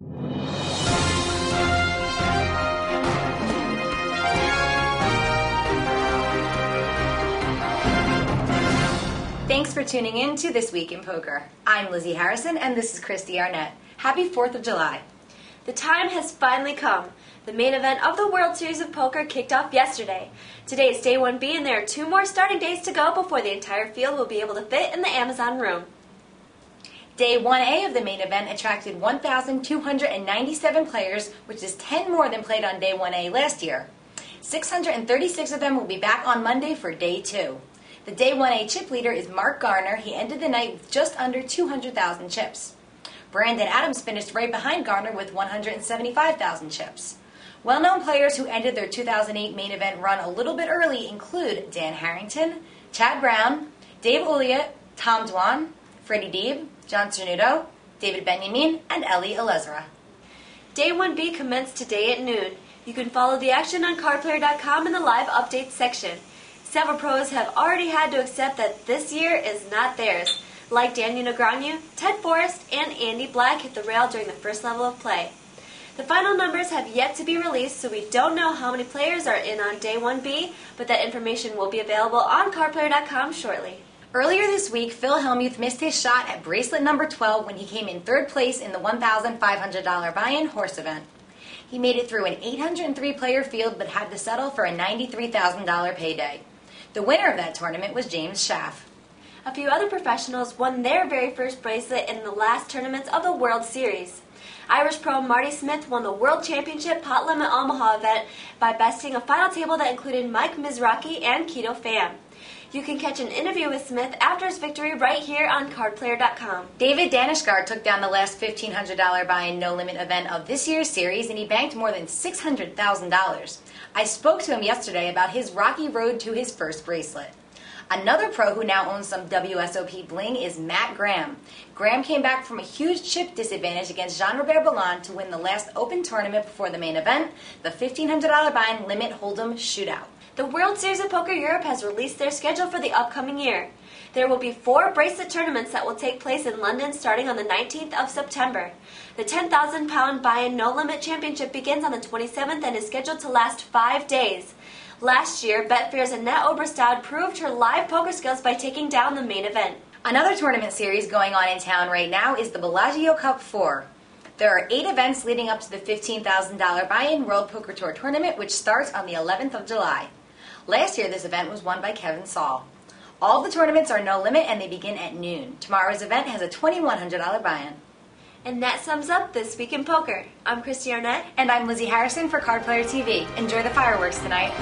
Thanks for tuning in to This Week in Poker. I'm Lizzie Harrison, and this is Christy Arnett. Happy 4th of July. The time has finally come. The main event of the World Series of Poker kicked off yesterday. Today is Day 1B, and there are 2 more starting days to go before the entire field will be able to fit in the Amazon room. Day 1A of the main event attracted 1,297 players, which is 10 more than played on Day 1A last year. 636 of them will be back on Monday for Day 2. The Day 1A chip leader is Mark Garner. He ended the night with just under 200,000 chips. Brandon Adams finished right behind Garner with 175,000 chips. Well-known players who ended their 2008 main event run a little bit early include Dan Harrington, Chad Brown, Dave Ulliott, Tom Dwan, Freddie Deeb, John Cernuto, David Benjamin, and Ellie Elezra. Day 1B commenced today at noon. You can follow the action on cardplayer.com in the live updates section. Several pros have already had to accept that this year is not theirs, like Daniel Negreanu, Ted Forrest, and Andy Black hit the rail during the first level of play. The final numbers have yet to be released, so we don't know how many players are in on Day 1B, but that information will be available on cardplayer.com shortly. Earlier this week, Phil Hellmuth missed his shot at bracelet number 12 when he came in 3rd place in the $1,500 buy-in horse event. He made it through an 803-player field but had to settle for a $93,000 payday. The winner of that tournament was James Schaff. A few other professionals won their very first bracelet in the last tournaments of the World Series. Irish pro Marty Smith won the World Championship Pot Limit Omaha event by besting a final table that included Mike Mizrachi and Keto Pham. You can catch an interview with Smith after his victory right here on cardplayer.com. David Danishgar took down the last $1,500 buy-in no-limit event of this year's series, and he banked more than $600,000. I spoke to him yesterday about his rocky road to his first bracelet. Another pro who now owns some WSOP bling is Matt Graham. Graham came back from a huge chip disadvantage against Jean-Robert Ballon to win the last open tournament before the main event, the $1,500 buy-in limit hold'em shootout. The World Series of Poker Europe has released their schedule for the upcoming year. There will be 4 bracelet tournaments that will take place in London starting on the 19th of September. The 10,000-pound buy-in no-limit championship begins on the 27th and is scheduled to last 5 days. Last year, Betfair's Annette Oberstad proved her live poker skills by taking down the main event. Another tournament series going on in town right now is the Bellagio Cup 4. There are 8 events leading up to the $15,000 buy-in World Poker Tour tournament, which starts on the 11th of July. Last year, this event was won by Kevin Saul. All the tournaments are no limit and they begin at noon. Tomorrow's event has a $2,100 buy-in. And that sums up This Week in Poker. I'm Christy Arnett. And I'm Lizzie Harrison for Card Player TV. Enjoy the fireworks tonight.